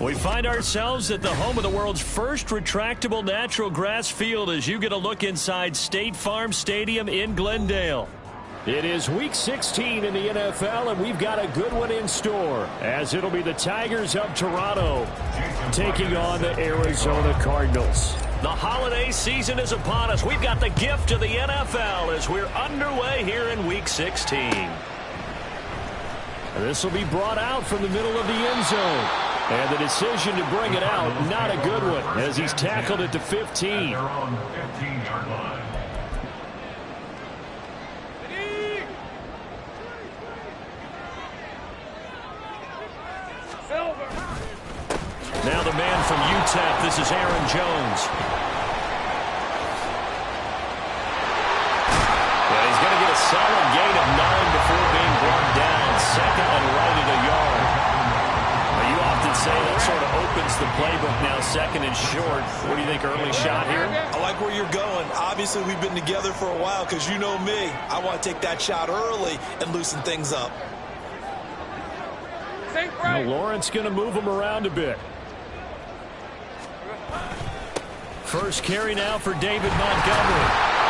We find ourselves at the home of the world's first retractable natural grass field as you get a look inside State Farm Stadium in Glendale. It is Week 16 in the NFL, and we've got a good one in store, as it'll be the Tigers of Toronto taking on the Arizona Cardinals. The holiday season is upon us. We've got the gift of the NFL as we're underway here in Week 16. This will be brought out from the middle of the end zone. And the decision to bring it out, not a good one, as he's tackled it to 15. They're on the 15-yard line. Now the man from UTEP, this is Aaron Jones. Yeah, he's going to get a solid gain of 9 before being brought down. Second and right at a yard. Now, you often say that sort of opens the playbook now, second and short. What do you think, early shot here? I like where you're going. Obviously, we've been together for a while because you know me. I want to take that shot early and loosen things up. Now, Lawrence going to move him around a bit. First carry now for David Montgomery.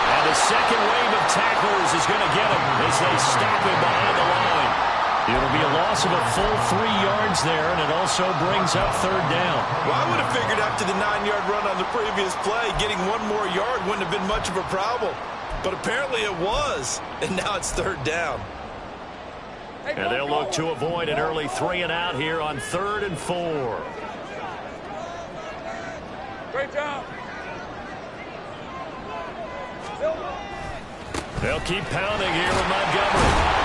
And the second wave of tacklers is going to get him as they stop him behind the line. It'll be a loss of a full 3 yards there, and it also brings up third down. Well, I would have figured after the 9-yard run on the previous play, getting 1 more yard wouldn't have been much of a problem. But apparently it was, and now it's third down. And they'll look to avoid an early 3 and out here on 3rd and 4. Great job. They'll keep pounding here with Montgomery.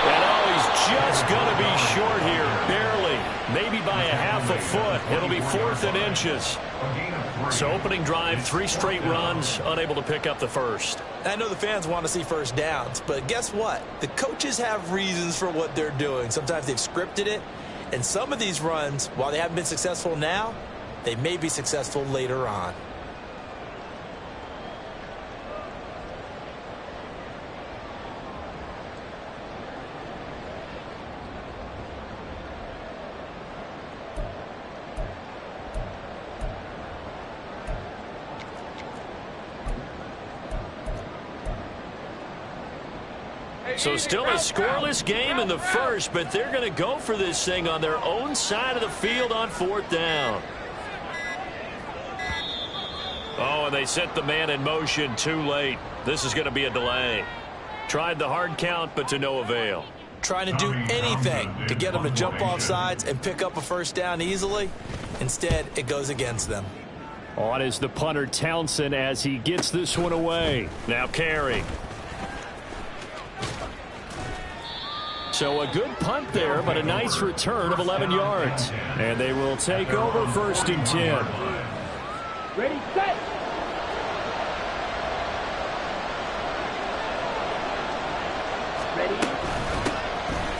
And he's just going to be short here, barely, maybe by a half a foot. It'll be 4th and inches. So opening drive, 3 straight runs, unable to pick up the first. I know the fans want to see first downs, but guess what? The coaches have reasons for what they're doing. Sometimes they've scripted it, and some of these runs, while they haven't been successful now, they may be successful later on. So still a scoreless game in the first, but they're going to go for this thing on their own side of the field on 4th down. Oh, and they set the man in motion too late. This is going to be a delay. Tried the hard count, but to no avail. Trying to do anything to get them to jump off sides and pick up a first down easily. Instead, it goes against them. On is the punter Townsend as he gets this one away. Now carry. So a good punt there, but a nice return of 11 yards. And they will take over 1st and 10. Ready, set. Ready.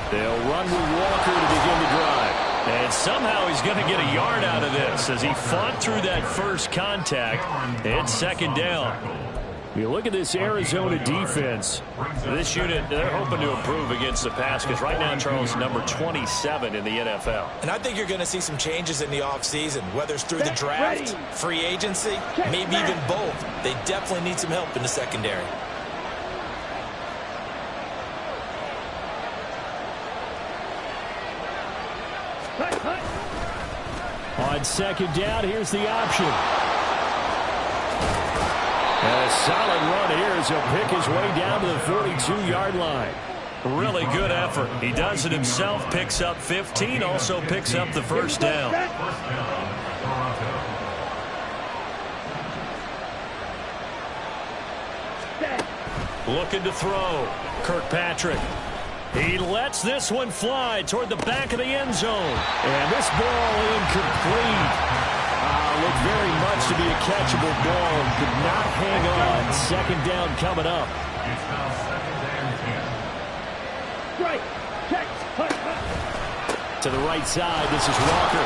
They'll run with Walker to begin the drive. And somehow he's going to get a yard out of this as he fought through that first contact. It's 2nd down. You look at this Arizona defense. This unit, they're hoping to improve against the pass because right now, Charles, number 27 in the NFL. And I think you're going to see some changes in the offseason, whether it's through the draft, free agency, maybe even both. They definitely need some help in the secondary. On 2nd down, here's the option. And a solid run here as he'll pick his way down to the 42-yard line. Really good effort. He does it himself, picks up 15, also picks up the first down. Looking to throw. Kirkpatrick. He lets this one fly toward the back of the end zone. And this ball incomplete. Looked very much to be a catchable ball. Could not hang on. 2nd down coming up. It's now 2nd and 10. Strike. Catch. To the right side, this is Walker.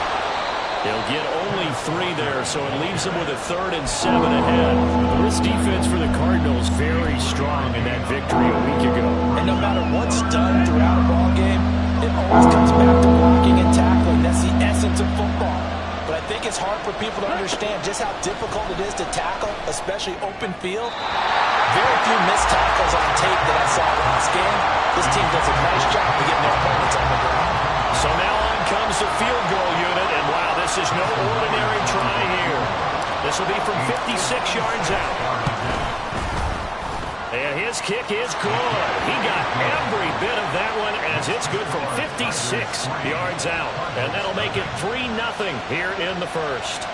He'll get only 3 there, so it leaves him with a 3rd and 7 ahead. This defense for the Cardinals very strong in that victory a week ago. And no matter what's done throughout a ball game, it always comes back to blocking and tackling. That's the essence of football. it's hard for people to understand just how difficult it is to tackle, especially open field. Very few missed tackles on tape that I saw last game. This team does a nice job of getting their opponents on the ground. So now on comes the field goal unit, and wow, this is no ordinary try here. This will be from 56 yards out. And his kick is good. He got every bit of that one as it's good from 56 yards out. And that'll make it 3-0 here in the first.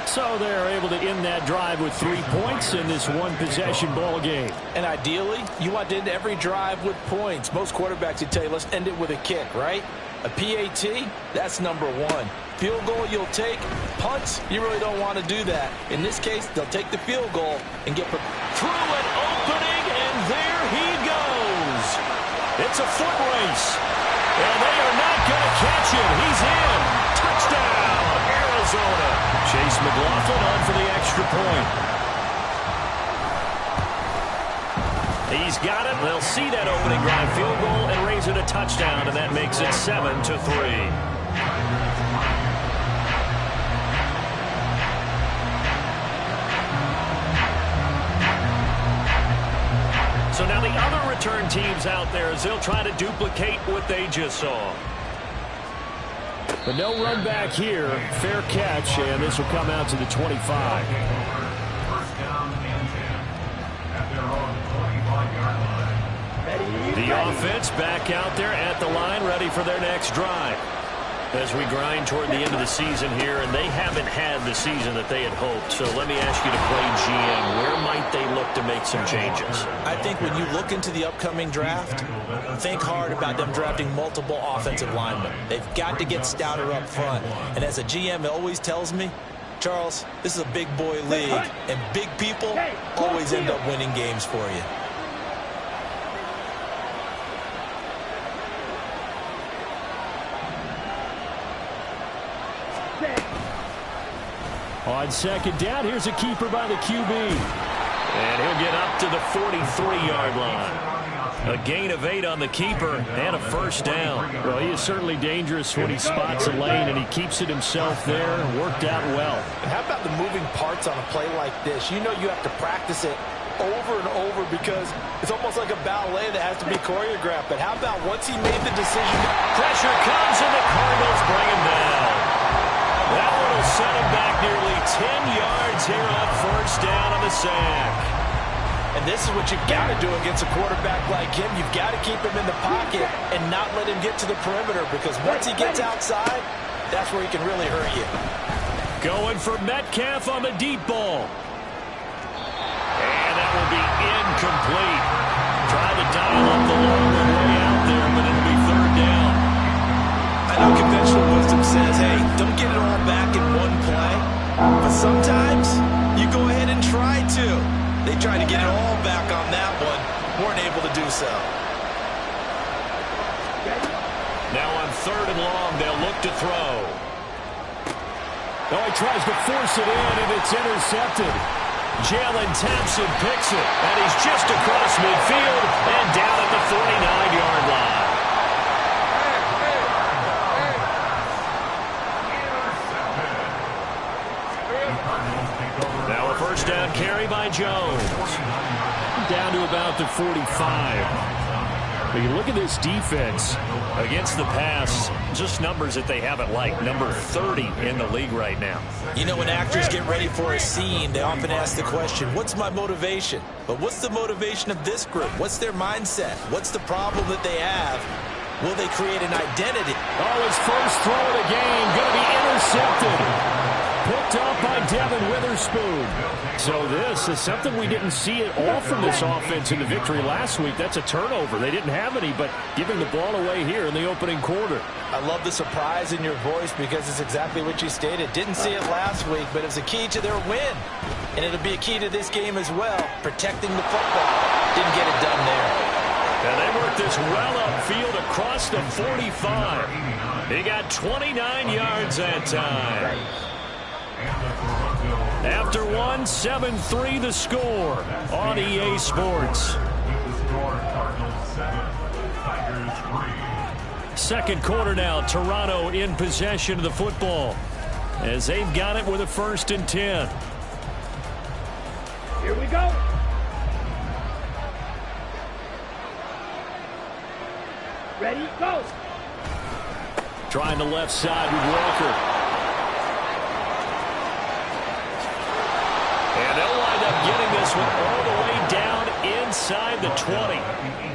So they're able to end that drive with 3 points in this one-possession ball game. And ideally, you want to end every drive with points. Most quarterbacks would tell you, let's end it with a kick, right? A PAT, that's number one. Field goal you'll take. Punts, you really don't want to do that. In this case, they'll take the field goal and get through an opening, and there he goes. It's a foot race, and they are not going to catch him. He's in. Touchdown, Arizona. Chase McLaughlin on for the extra point. He's got it. They'll see that opening drive field goal and raise it a touchdown, and that makes it 7-3. So now the other return teams out there as they'll try to duplicate what they just saw. But no run back here. Fair catch, and this will come out to the 25. First down and 10 at their own 25-yard line. The offense back out there at the line, ready for their next drive. As we grind toward the end of the season here, and they haven't had the season that they had hoped. So let me ask you to play GM. Where might they look to make some changes? I think when you look into the upcoming draft, think hard about them drafting multiple offensive linemen. They've got to get stouter up front. And as a GM, it always tells me, Charles, this is a big boy league, and big people always end up winning games for you. On second down, here's a keeper by the QB. And he'll get up to the 43-yard line. A gain of 8 on the keeper and a first down. Well, he is certainly dangerous when he spots a lane, and he keeps it himself there. Worked out well. And how about the moving parts on a play like this? You know you have to practice it over and over because it's almost like a ballet that has to be choreographed. But how about once he made the decision? Pressure comes, and the Cardinals bring him down. That one will set him back nearly 10 yards here on first down on the sack. And this is what you've got to do against a quarterback like him. You've got to keep him in the pocket and not let him get to the perimeter, because once he gets outside, that's where he can really hurt you. Going for Metcalf on the deep ball. And that will be incomplete. Try to dial up the long way out there, but it'll be third down. I know conventional wisdom says, hey, don't get it all back in one play. But sometimes you go ahead and try to. They tried to get it all back on that one. Weren't able to do so. Now on third and long, they'll look to throw. Oh, he tries to force it in, and it's intercepted. Jalen Thompson picks it, and he's just across midfield and down at the 49-yard line. Now a first down carry by Jones. Down to about the 45. But you look at this defense. Against the pass, just numbers that they haven't liked. Number 30 in the league right now. You know, when actors get ready for a scene, they often ask the question, what's my motivation? But what's the motivation of this group? What's their mindset? What's the problem that they have? Will they create an identity? Oh, his first throw of the game going to be intercepted. Picked up by Devin Witherspoon. So this is something we didn't see at all from this offense in the victory last week. That's a turnover. They didn't have any, but giving the ball away here in the opening quarter. I love the surprise in your voice because it's exactly what you stated. Didn't see it last week, but it was a key to their win. And it'll be a key to this game as well, protecting the football. Didn't get it done there. And they worked this well upfield across the 45. He got 29 yards that time. After one, 7-3 the score on EA Sports. Second quarter now, Toronto in possession of the football. as they've got it with a 1st and 10. Here we go. Ready, go. Trying the left side with Walker. And they'll wind up getting this one all the way down inside the 20.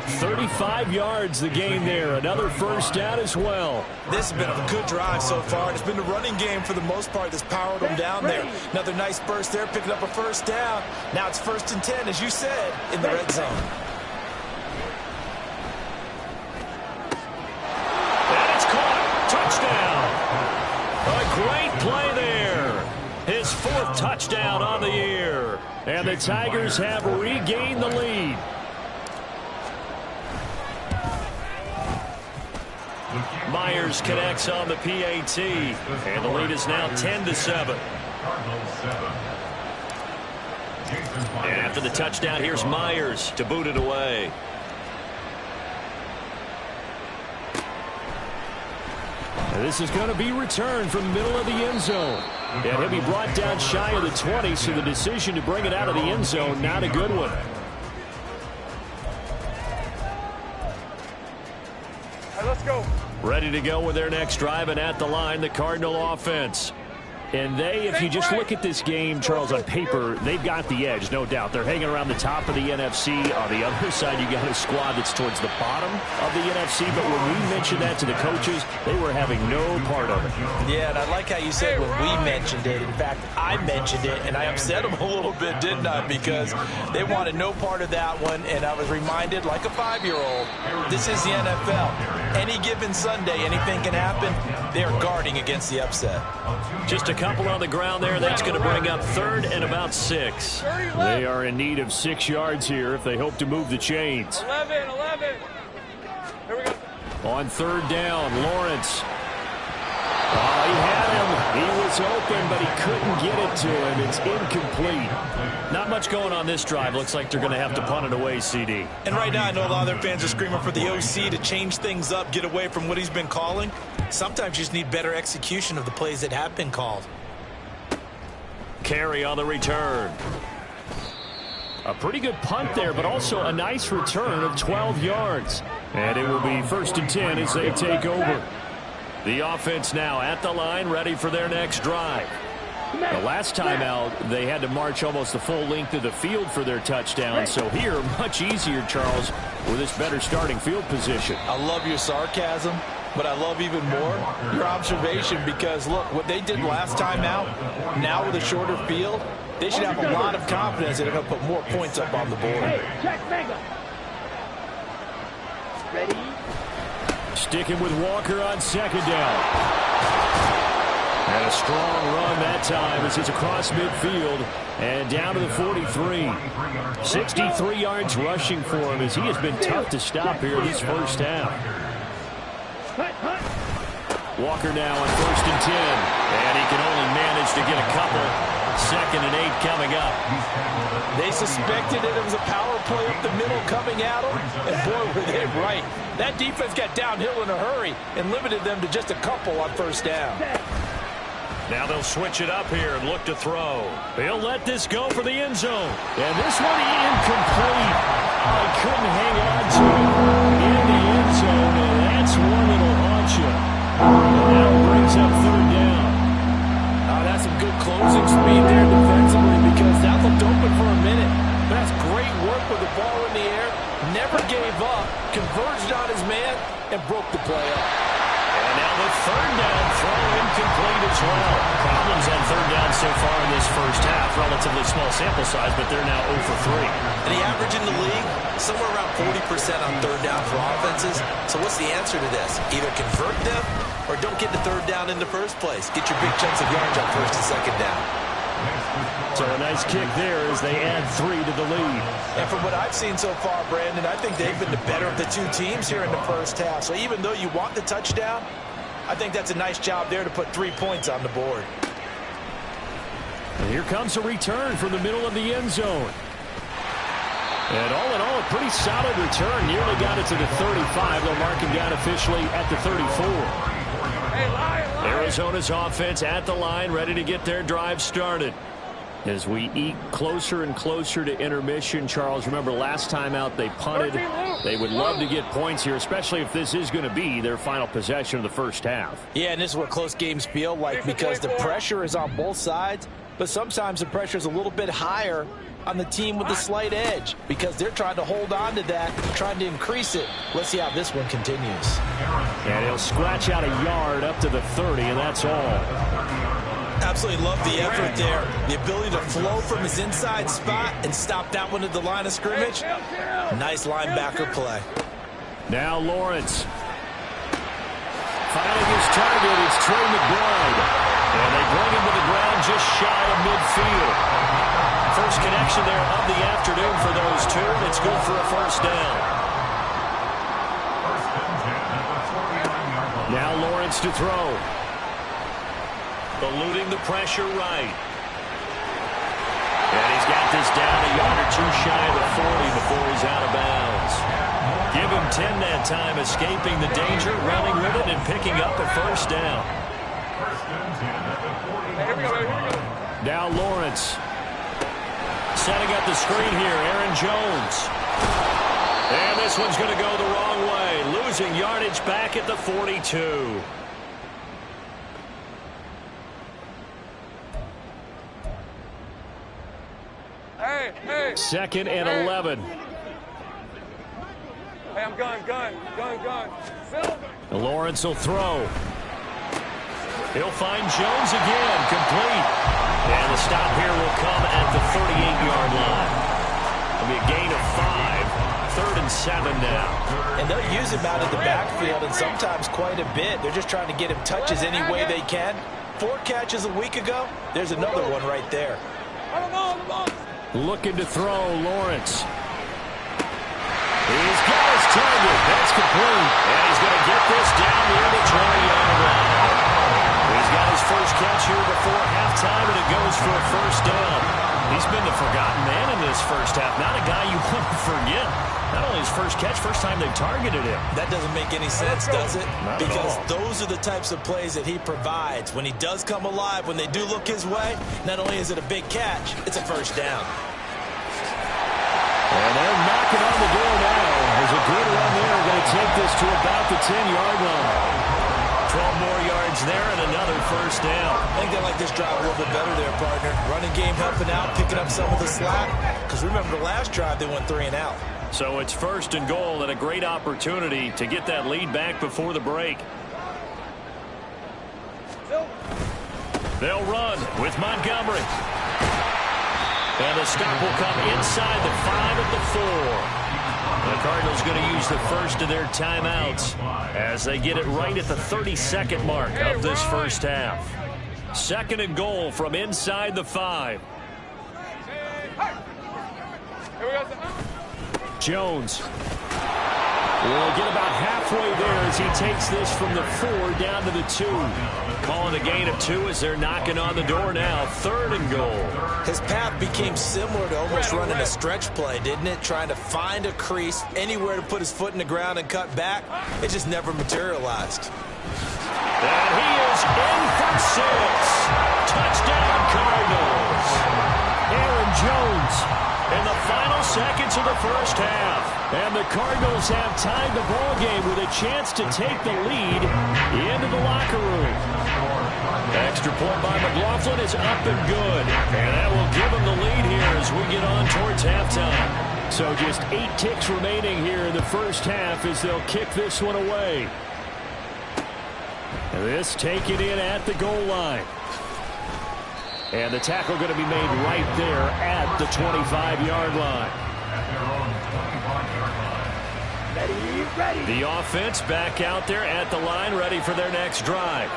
35 yards the gain there. Another 1st down as well. This has been a good drive so far. It's been the running game for the most part that's powered them down there. Another nice burst there, picking up a 1st down. Now it's 1st and 10, as you said, in the red zone. And it's caught. Touchdown. A great play there. His 4th touchdown on the year. And the Tigers have regained the lead. Myers connects on the PAT, and the lead is now 10-7. And after the touchdown, here's Myers to boot it away. And this is going to be returned from the middle of the end zone. And he'll be brought down shy of the 20, so the decision to bring it out of the end zone, not a good one. All right, let's go. Ready to go with their next drive, and at the line, the Cardinal offense. And they, if you just look at this game, Charles, on paper, they've got the edge, no doubt. They're hanging around the top of the NFC. On the other side, you got a squad that's towards the bottom of the NFC. But when we mentioned that to the coaches, they were having no part of it. Yeah, and I like how you said when we mentioned it. In fact, I mentioned it, and I upset them a little bit, didn't I? Because they wanted no part of that one, and I was reminded, like a 5-year-old, this is the NFL. Any given Sunday, anything can happen. They are guarding against the upset. Just a couple on the ground there. That's going to bring up 3rd and about 6. They are in need of 6 yards here if they hope to move the chains. 11. Here we go. On 3rd down, Lawrence. Oh, he had him. He was open, but he couldn't get it to him. It's incomplete. Not much going on this drive. Looks like they're going to have to punt it away, CD. And right now, I know a lot of their fans are screaming for the OC to change things up, get away from what he's been calling. Sometimes you just need better execution of the plays that have been called. Carey on the return. A pretty good punt there, but also a nice return of 12 yards. And it will be 1st and 10 as they take over. The offense now at the line, ready for their next drive. The last time out, they had to march almost the full length of the field for their touchdown. So here, much easier, Charles, with this better starting field position. I love your sarcasm, but I love even more your observation because, look, what they did last time out, now with a shorter field, they should have a lot of confidence that they're going to put more points up on the board. Hey, check mega. Ready? Sticking with Walker on 2nd down. And a strong run that time as it's across midfield and down to the 43. 63 yards rushing for him as he has been tough to stop here this 1st half. Walker now on 1st and 10. And he can only manage to get a couple. 2nd and 8 coming up. They suspected it was a power play up the middle coming at them, and boy, were they right. That defense got downhill in a hurry and limited them to just a couple on 1st down. Now they'll switch it up here and look to throw. He'll let this go for the end zone. And this one incomplete. I couldn't hang on to it in the end zone, and that's one that'll haunt you. And now brings up 3rd down. That's some good closing speed there defensively because that looked open for a minute. But that's great work with the ball in the air. Never gave up, converged on his man, and broke the play up. And now the 3rd down throw incomplete as well. Problems on 3rd down so far in this 1st half. Relatively small sample size, but they're now 0 for 3. And the average in the league, somewhere around 40% on 3rd down for offenses. So what's the answer to this? Either convert them or don't get the 3rd down in the first place. Get your big chunks of yards on 1st and 2nd down. So a nice kick there as they add 3 to the lead. And from what I've seen so far, Brandon, I think they've been the better of the two teams here in the 1st half. So even though you want the touchdown, I think that's a nice job there to put 3 points on the board. And here comes a return from the middle of the end zone. And all in all, a pretty solid return. Nearly got it to the 35. They'll mark him down officially at the 34. Hey, lie. Arizona's offense at the line, ready to get their drive started. As we eke closer and closer to intermission, Charles, remember last time out they punted. They would love to get points here, especially if this is going to be their final possession of the first half. Yeah, and this is what close games feel like because the pressure is on both sides, but sometimes the pressure is a little bit higher on the team with the slight edge because they're trying to hold on to that, trying to increase it. Let's see how this one continues. And he'll scratch out a yard up to the 30, and that's all. Absolutely love the effort there. The ability to flow from his inside spot and stop that one at the line of scrimmage. Nice linebacker play. Now Lawrence. Finding his target, it's Trey McBride. And they bring him to the ground just shy of midfield. First connection there of the afternoon for those two. It's good for a first down. Now Lawrence to throw. Eluding the pressure right. And he's got this down a yard or two shy of the 40 before he's out of bounds. Give him 10 that time, escaping the danger, running with it, and picking up a first down. Now Lawrence. Setting up the screen here, Aaron Jones. And this one's going to go the wrong way, losing yardage back at the 42. Second and 11. Hey, I'm gun. Lawrence will throw. He'll find Jones again, complete. And the stop here will come at the 38-yard line. It'll be a gain of 5. 3rd and 7 now. And they'll use him out of the backfield, and sometimes quite a bit. They're just trying to get him touches any way they can. 4 catches a week ago. There's another one right there. Looking to throw, Lawrence. He's got his target. That's complete. And he's going to get this down near the 20-yard line. He's got his first catch here before halftime, and it goes for a first down. He's been the forgotten man in this first half. Not a guy you want to forget. Not only his first catch, first time they've targeted him. That doesn't make any sense, does it? Not because at all. those are the types of plays that he provides. When he does come alive, when they do look his way, not only is it a big catch, it's a first down. And they're knocking on the door now. There's a good run there. Going to take this to about the 10-yard line. 12 more yards there and another first down. I think they like this drive a little bit better there, partner. Running game helping out, picking up some of the slack. Because remember the last drive, they went 3 and out. So it's 1st and goal and a great opportunity to get that lead back before the break. They'll run with Montgomery. And the stop will come inside the 5 at the 4. The Cardinals going to use the first of their timeouts as they get it right at the 32nd mark of this first half. 2nd and goal from inside the 5. Jones will get about halfway there as he takes this from the 4 down to the 2. Calling a gain of 2 as they're knocking on the door now. 3rd and goal. His path became similar to almost running a stretch play, didn't it? Trying to find a crease, anywhere to put his foot in the ground and cut back. It just never materialized. And he is in for 6. Touchdown, Cardinals. Aaron Jones in the final seconds of the first half. And the Cardinals have tied the ball game with a chance to take the lead into the locker room. Extra point by McLaughlin is up and good. And that will give them the lead here as we get on towards halftime. So just 8 ticks remaining here in the first half as they'll kick this one away. And this taken in at the goal line. And the tackle going to be made right there at the 25-yard line. The offense back out there at the line, ready for their next drive.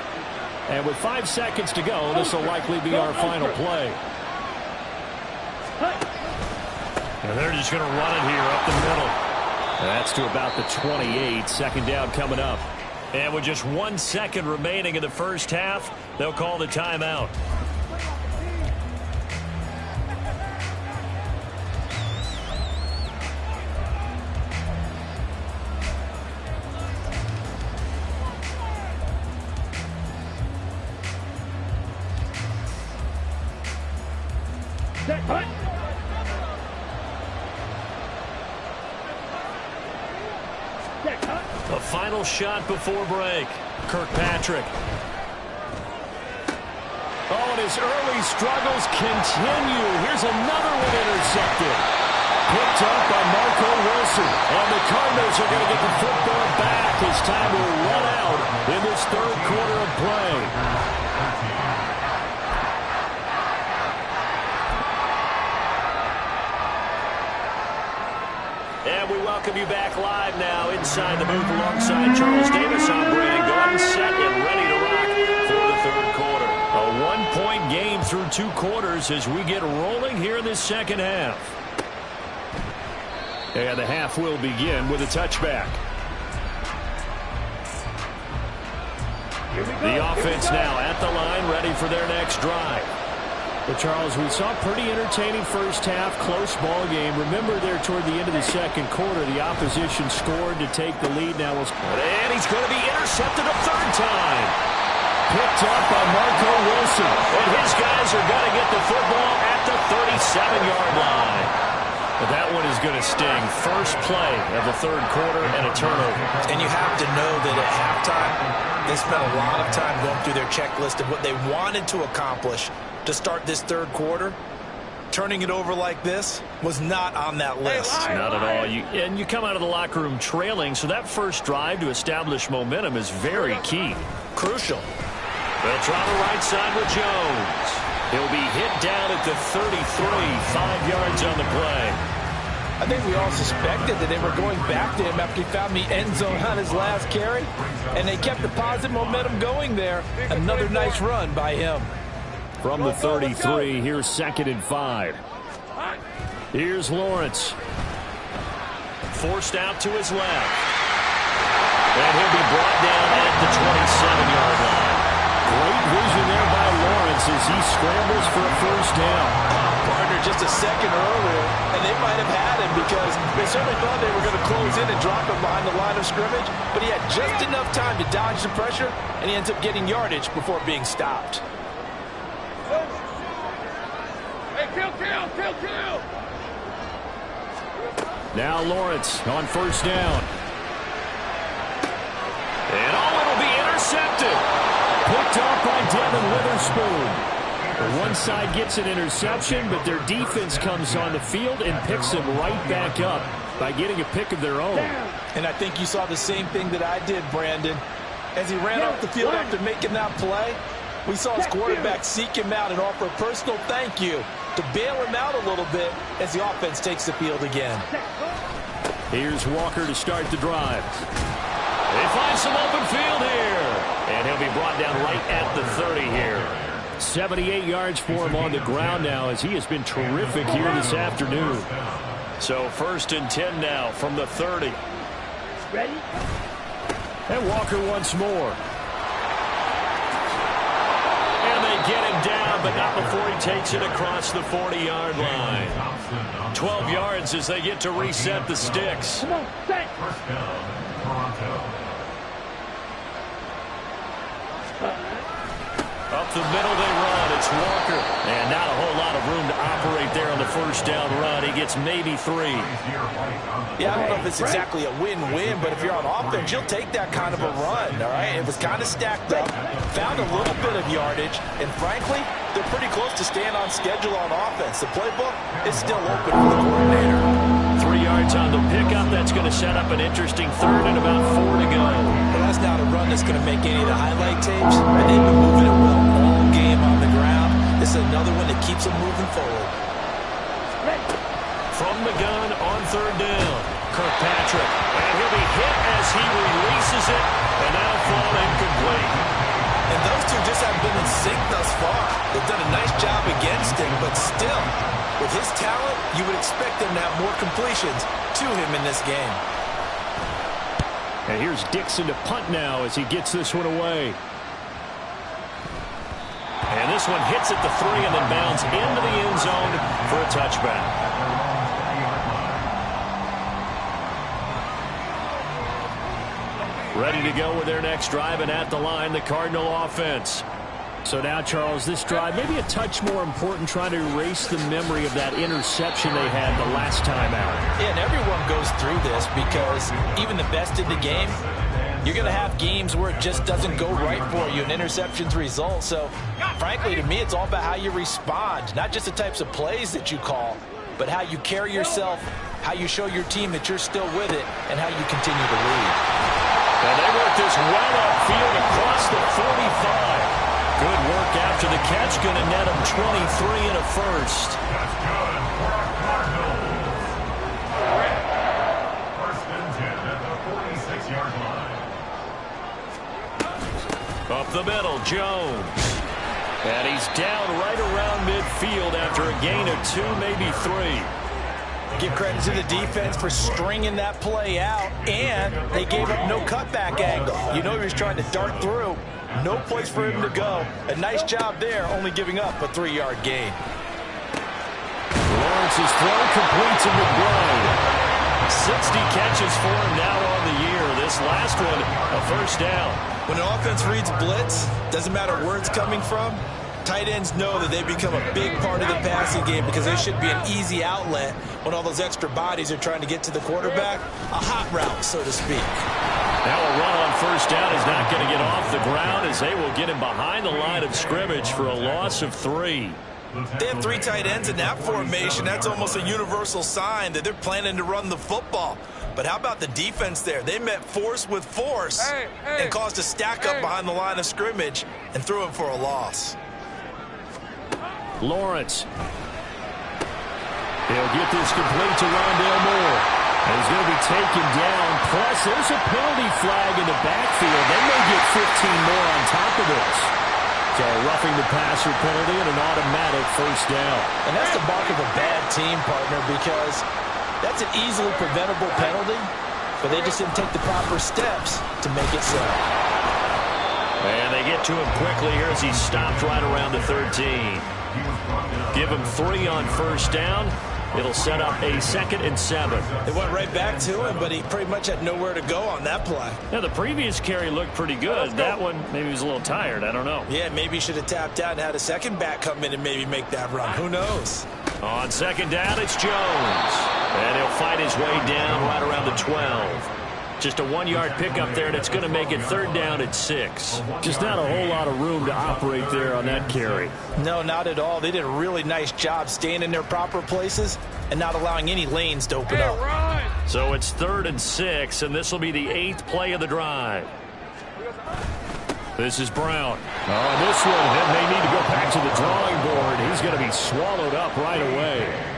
And with 5 seconds to go, this will likely be our final play. And they're just going to run it here up the middle. And that's to about the 28. 2nd down coming up. And with just 1 second remaining in the first half, they'll call the timeout. Set, punt. Set, punt. A final shot before break. Kirkpatrick. Oh, and his early struggles continue. Here's another one intercepted. Picked up by Marco Wilson. And the Cardinals are going to get the football back as time will run out in this third quarter of play. And we welcome you back live now inside the booth alongside Charles Davis. I'm Brandon Gaudin, set and ready to rock for the third quarter. A one-point game through two quarters as we get rolling here in this second half. And the half will begin with a touchback. The offense now at the line, ready for their next drive. Well, Charles, we saw a pretty entertaining first half, close ball game. Remember there toward the end of the second quarter, the opposition scored to take the lead. Now, and he's going to be intercepted a third time. Picked up by Marco Wilson. And his guys are going to get the football at the 37-yard line. But that one is going to sting. First play of the third quarter and a turnover. And you have to know that at halftime, they spent a lot of time going through their checklist of what they wanted to accomplish to start this third quarter. Turning it over like this was not on that list. Not at all. And you come out of the locker room trailing, so that first drive to establish momentum is very key. Crucial. They'll try the right side with Jones. He'll be hit down at the 33, 5 yards on the play. I think we all suspected that they were going back to him after he found the end zone on his last carry, and they kept the positive momentum going there. Another nice run by him. From the 33, here's 2nd and 5. Here's Lawrence. Forced out to his left. And he'll be brought down at the 27-yard line. Great vision there by Lawrence as he scrambles for a first down. Partner just a second earlier, and they might have had him because they certainly thought they were going to close in and drop him behind the line of scrimmage, but he had just enough time to dodge the pressure, and he ends up getting yardage before being stopped. Hey, kill. Now Lawrence on first down. And it'll be intercepted. Picked up by Devin Witherspoon. One side gets an interception, but their defense comes on the field and picks them right back up by getting a pick of their own. And I think you saw the same thing that I did, Brandon. As he ran off the field after making that play, we saw his quarterback seek him out and offer a personal thank you to bail him out a little bit as the offense takes the field again. Here's Walker to start the drive. They find some open field here. And he'll be brought down right at the 30 here. 78 yards for him on the ground now as he has been terrific here this afternoon. So 1st and 10 now from the 30. Ready? And Walker once more. And they get him down, but not before he takes it across the 40-yard line. 12 yards as they get to reset the sticks. Come on, set. Up the middle they run. It's Walker. And not a whole lot of room to operate there on the first down run. He gets maybe 3. Yeah, I don't know if it's exactly a win-win, but if you're on offense, you'll take that kind of a run, all right? It was kind of stacked up, found a little bit of yardage, and frankly, they're pretty close to staying on schedule on offense. The playbook is still open for the coordinator. 3 yards on the pickup. That's going to set up an interesting third and about 4 to go. Well, that's not a run that's going to make any of the highlight tapes, and they've been moving it well all game on the ground. This is another one that keeps them moving forward. From the gun on third down, Kirkpatrick. And he'll be hit as he releases it, and that'll fall incomplete. And those two just haven't been in sync thus far. They've done a nice job against him, but still, with his talent, you would expect them to have more completions to him in this game. And here's Dixon to punt now as he gets this one away. And this one hits at the 3 and then bounds into the end zone for a touchback. Ready to go with their next drive, and at the line, the Cardinal offense. So now, Charles, this drive maybe a touch more important, trying to erase the memory of that interception they had the last time out. Yeah, and everyone goes through this because even the best in the game, you're going to have games where it just doesn't go right for you, and interceptions result. So, frankly, to me, it's all about how you respond, not just the types of plays that you call, but how you carry yourself, how you show your team that you're still with it, and how you continue to lead. And they work this well upfield across the 45. Good work after the catch, going to net him 23 and a first. That's good for our Cardinals. First and 10 at the 46-yard line. Up the middle, Jones. And he's down right around midfield after a gain of 2, maybe 3. Give credit to the defense for stringing that play out, and they gave up no cutback angle. You know he was trying to dart through. No place for him to go. A nice job there, only giving up a 3-yard gain. Lawrence's throw complete to McBride. 60 catches for him now on the year. This last one, a first down. When an offense reads blitz, doesn't matter where it's coming from, tight ends know that they become a big part of the passing game because they should be an easy outlet when all those extra bodies are trying to get to the quarterback. A hot route, so to speak. Now a run on first down is not going to get off the ground as they will get him behind the line of scrimmage for a loss of 3. They have 3 tight ends in that formation. That's almost a universal sign that they're planning to run the football. But how about the defense there? They met force with force and caused a stack up behind the line of scrimmage and threw him for a loss. Lawrence. He'll get this complete to Rondale Moore. And he's going to be taken down. Plus, there's a penalty flag in the backfield. They may get 15 more on top of this. So a roughing the passer penalty and an automatic first down. And that's the mark of a bad team, partner, because that's an easily preventable penalty, but they just didn't take the proper steps to make it so. And they get to him quickly here as he stopped right around the 13. Give him 3 on first down. It'll set up a 2nd and 7. They went right back to him, but he pretty much had nowhere to go on that play. Now, the previous carry looked pretty good. That one, maybe he was a little tired. I don't know. Yeah, maybe he should have tapped out and had a second back come in and maybe make that run. Who knows? On second down, it's Jones. And he'll fight his way down right around the 12. Just a 1-yard pickup there, and it's going to make it 3rd down at 6. Just not a whole lot of room to operate there on that carry. No, not at all. They did a really nice job staying in their proper places and not allowing any lanes to open up. So it's 3rd and 6, and this will be the 8th play of the drive. This is Brown. Oh, this one, then they need to go back to the drawing board. He's going to be swallowed up right away.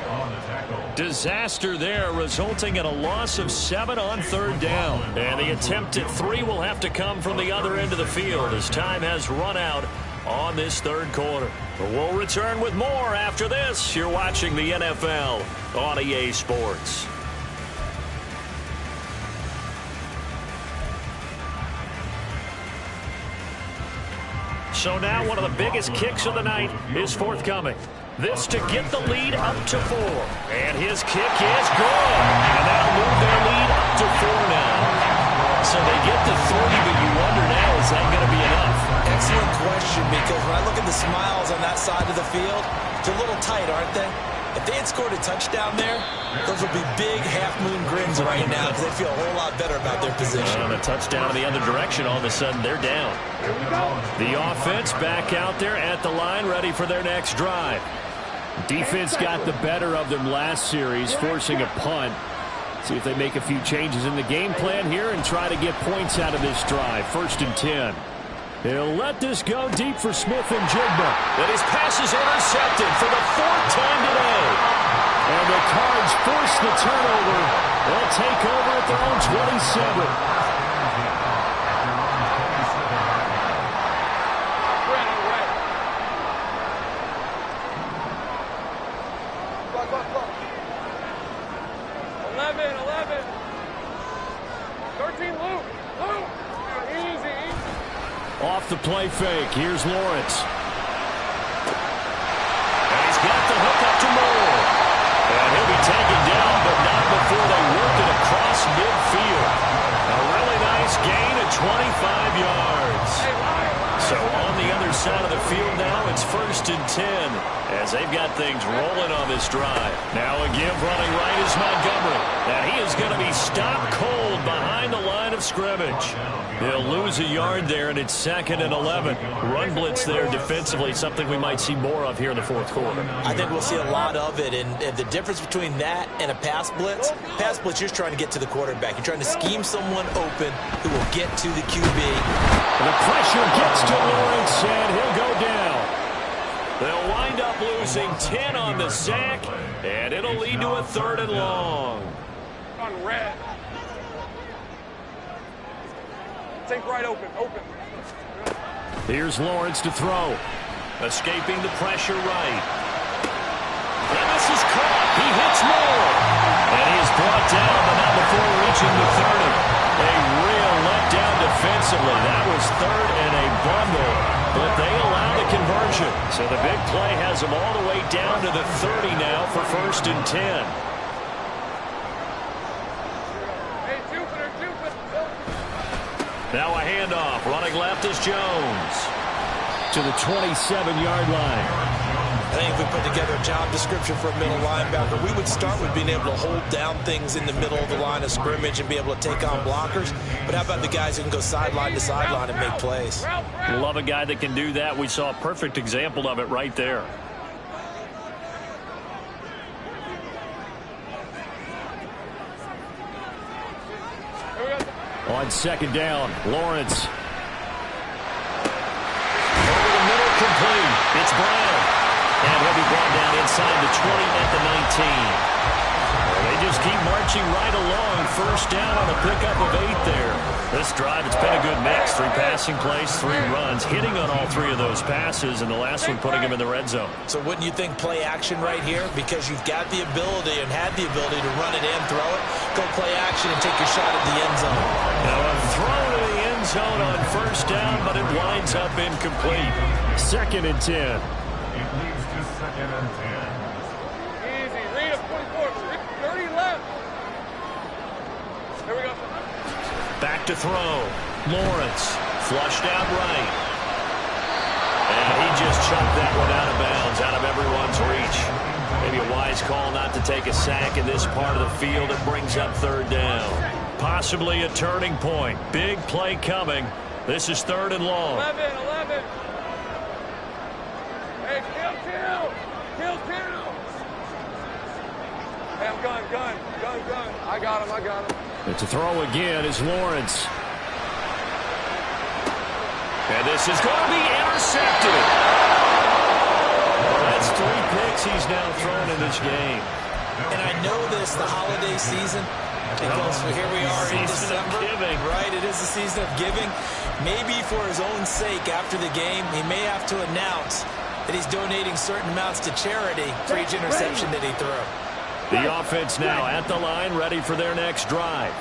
Disaster there, resulting in a loss of 7 on 3rd down. And the attempt at 3 will have to come from the other end of the field as time has run out on this 3rd quarter. But we'll return with more after this. You're watching the NFL on EA Sports. So now one of the biggest kicks of the night is forthcoming. This to get the lead up to 4. And his kick is good. And that'll move their lead up to 4 now. So they get to 3, but you wonder now, is that going to be enough? Excellent question, because when I look at the smiles on that side of the field, they're a little tight, aren't they? If they had scored a touchdown there, those would be big half-moon grins right now because they feel a whole lot better about their position. And a touchdown in the other direction, all of a sudden they're down. The offense back out there at the line, ready for their next drive. Defense got the better of them last series, forcing a punt. See if they make a few changes in the game plan here and try to get points out of this drive. 1st and 10. He'll let this go deep for Smith and Jigba. And his pass is intercepted for the 4th time today. And the Cards force the turnover. They'll take over at their own 27. Off the play fake. Here's Lawrence. And he's got the hook up to Moore. And he'll be taken down, but not before they work it across midfield. A really nice gain of 25 yards. So on the other side of the field now. It's 1st and 10 as they've got things rolling on this drive. Now a give running right is Montgomery. And he is going to be stopped cold behind the line of scrimmage. He'll lose a yard there, and it's 2nd and 11. Run blitz there defensively, something we might see more of here in the 4th quarter. I think we'll see a lot of it, and the difference between that and a pass blitz, you're just trying to get to the quarterback. You're trying to scheme someone open who will get to the QB. The pressure gets to Lawrence, and he'll go down. They'll wind up losing 10 on the sack, and it'll lead to a 3rd and long. On red. Think right open. Here's Lawrence to throw. Escaping the pressure right. And this is caught. He hits Moore. And he is brought down, but not before reaching the 30. A real letdown defensively. That was 3rd and a bundle, but they allow the conversion. So the big play has them all the way down to the 30 now for 1st and 10. Now a handoff. Running left is Jones to the 27-yard line. I think if we put together a job description for a middle linebacker, we would start with being able to hold down things in the middle of the line of scrimmage and be able to take on blockers. But how about the guys who can go sideline to sideline and make plays? Love a guy that can do that. We saw a perfect example of it right there. On 2nd down, Lawrence. Over the middle, complete. It's Brown. And he'll be brought down inside the 20 at the 19. They just keep marching right along. 1st down on a pickup of 8 there. This drive, it's been a good mix. 3 passing plays, 3 runs, hitting on all 3 of those passes, and the last one putting him in the red zone. So wouldn't you think play action right here? Because you've got the ability and had the ability to run it and throw it. Go play action and take your shot at the end zone. Now a throw to the end zone on 1st down, but it winds up incomplete. 2nd and 10. It leads to 2nd and 10. Easy. Read up 24. 30 left. Here we go. Back to throw. Lawrence flushed out right. And he just chucked that one out of bounds, out of everyone's reach. Maybe a wise call not to take a sack in this part of the field. It brings up 3rd down. Possibly a turning point. Big play coming. This is 3rd and long. 11. Hey, kill. Hey, I'm gun. I got him. It's a throw again is Lawrence. And this is going to be intercepted. That's 3 picks he's now thrown in this game. And I know this, the holiday season, because here we are in December. Right, it is the season of giving. Maybe for his own sake after the game, he may have to announce that he's donating certain amounts to charity for each interception that he threw. The offense now at the line, ready for their next drive.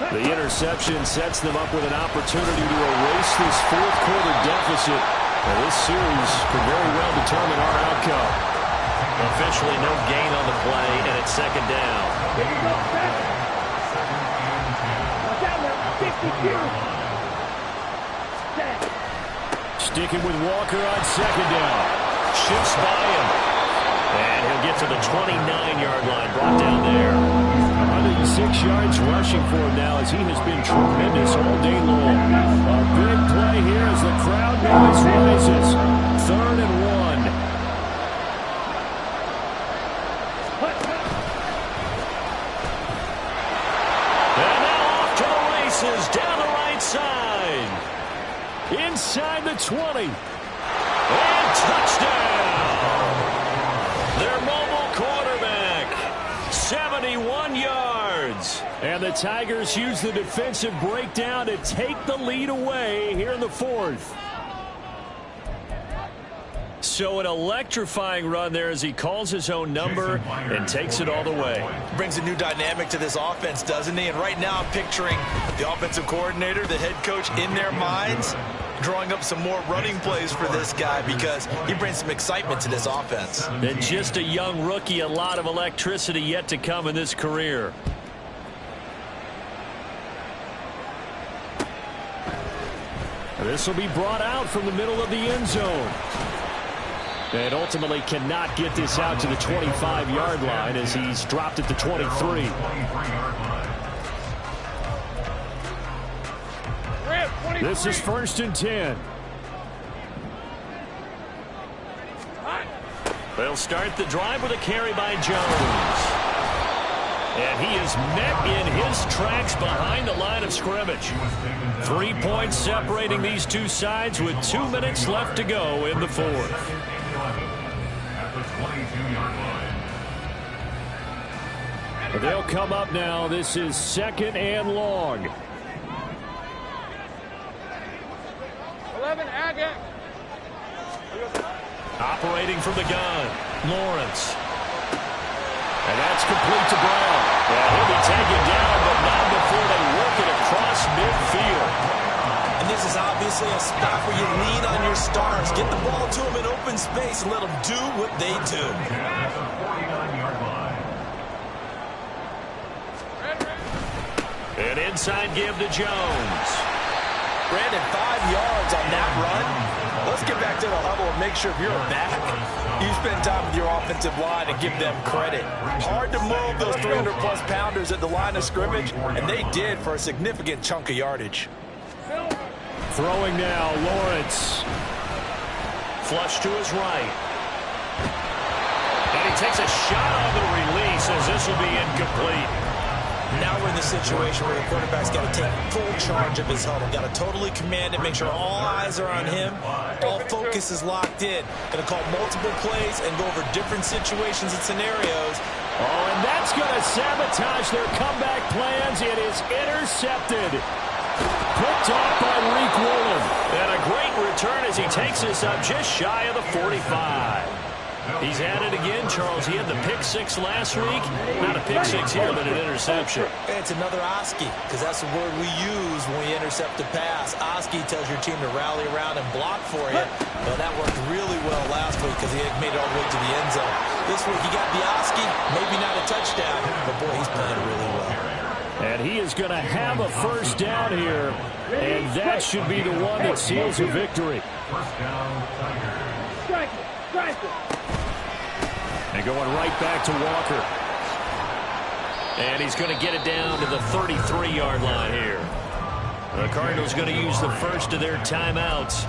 The interception sets them up with an opportunity to erase this 4th quarter deficit. And this series could very well determine our outcome. Officially no gain on the play, and it's 2nd down. Sticking with Walker on 2nd down. Shifts by him. And he'll get to the 29-yard line, brought down there. 106 yards rushing for him now as he has been tremendous all day long. A big play here as the crowd noise rises. 3rd and 1. And now off to the races down the right side. Inside the 20. And touchdown. Their mobile quarterback, 71 yards. And the Tigers use the defensive breakdown to take the lead away here in the 4th. So an electrifying run there as he calls his own number and takes it all the way. Brings a new dynamic to this offense, doesn't he? And right now I'm picturing the offensive coordinator, the head coach in their minds, drawing up some more running plays for this guy because he brings some excitement to this offense. And just a young rookie, a lot of electricity yet to come in this career. This will be brought out from the middle of the end zone. And ultimately cannot get this out to the 25-yard line as he's dropped at the 23. This is 1st and 10. They'll start the drive with a carry by Jones. And he is met in his tracks behind the line of scrimmage. 3 points separating these two sides with 2 minutes left to go in the fourth. They'll come up now. This is 2nd and long. 11, Agate. Operating from the gun, Lawrence. And that's complete to Brown. Yeah, he'll be taken down, but not before they work it across midfield. And this is obviously a spot where you lean on your stars. Get the ball to them in open space and let them do what they do. An inside give to Jones. Brandon, 5 yards on that run. Let's get back to the huddle and make sure if you're a back, you spend time with your offensive line and give them credit. Hard to move those 300-plus pounders at the line of scrimmage, and they did for a significant chunk of yardage. Throwing now, Lawrence. Flush to his right. And he takes a shot on the release as this will be incomplete. Now we're in the situation where the quarterback's got to take full charge of his huddle. Got to totally command it, make sure all eyes are on him. All focus is locked in. Going to call multiple plays and go over different situations and scenarios. Oh, and that's going to sabotage their comeback plans. It is intercepted. Picked off by Reek Woolen. And a great return as he takes this up just shy of the 45. He's at it again, Charles. He had the pick 6 last week. Not a pick 6 here, but an interception. It's another Oski, because that's the word we use when we intercept a pass. Oski tells your team to rally around and block for you. Well, that worked really well last week because he had made it all the way to the end zone. This week he got the Oski, maybe not a touchdown, but boy, he's playing really well. And he is going to have a first down here, and that should be the one that seals a victory. Strike it. Strike it. And going right back to Walker. And he's going to get it down to the 33-yard line here. The Cardinals going to use the first of their timeouts,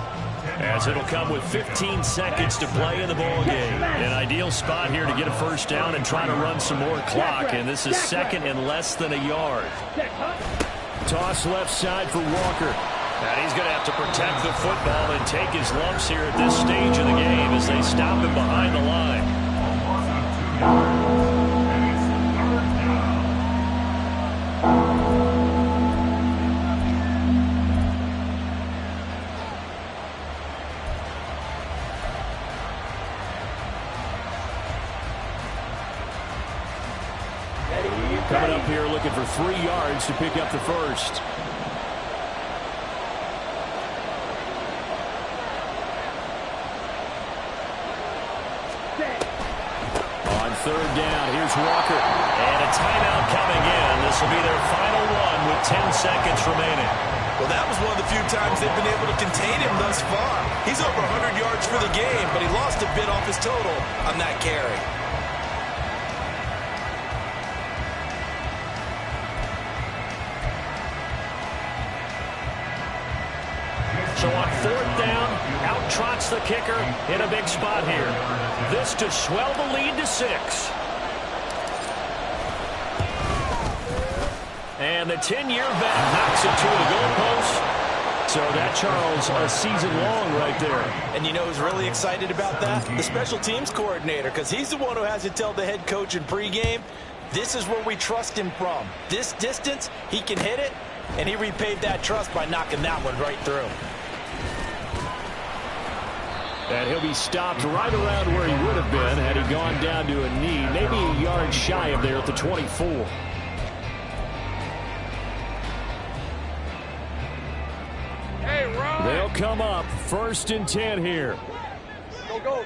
as it'll come with 15 seconds to play in the ballgame. An ideal spot here to get a first down and try to run some more clock, and this is 2nd and less than a yard. Toss left side for Walker. And he's going to have to protect the football and take his lumps here at this stage of the game as they stop him behind the line. Coming up here looking for 3 yards to pick up the first. On 3rd down, here's Walker. And a timeout coming in. This will be their final one with 10 seconds remaining. Well, that was one of the few times they've been able to contain him thus far. He's over 100 yards for the game, but he lost a bit off his total on that carry. So on 4th down, out trots the kicker in a big spot here. This to swell the lead to 6. And the 10-year vet knocks it to the goalpost. So that, Charles, a season long right there. And you know who's really excited about that? The special teams coordinator, because he's the one who has to tell the head coach in pregame, this is where we trust him from. This distance, he can hit it, and he repaid that trust by knocking that one right through. And he'll be stopped right around where he would have been had he gone down to a knee, maybe a yard shy of there at the 24. They'll come up 1st and 10 here. Go.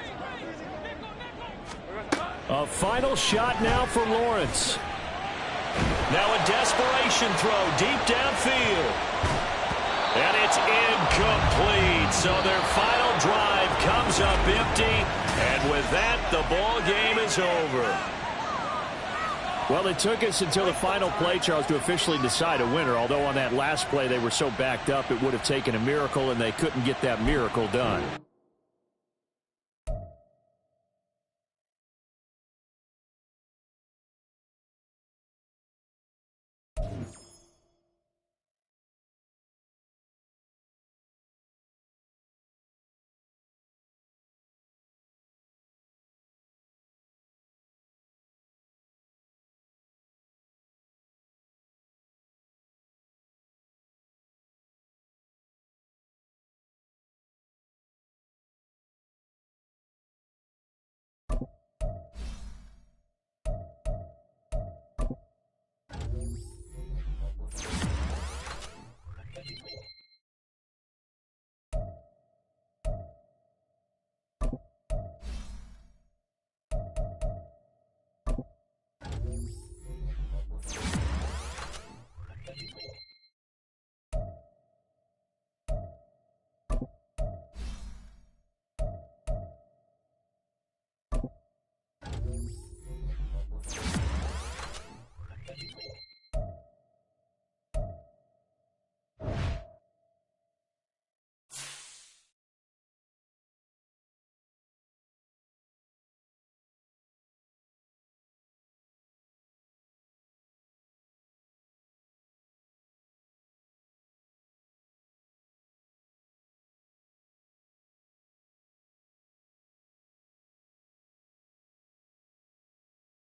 A final shot now for Lawrence. Now a desperation throw deep downfield. And it's incomplete. So their final drive comes up empty. And with that, the ball game is over. Well, it took us until the final play, Charles, to officially decide a winner. Although on that last play they were so backed up, it would have taken a miracle, and they couldn't get that miracle done.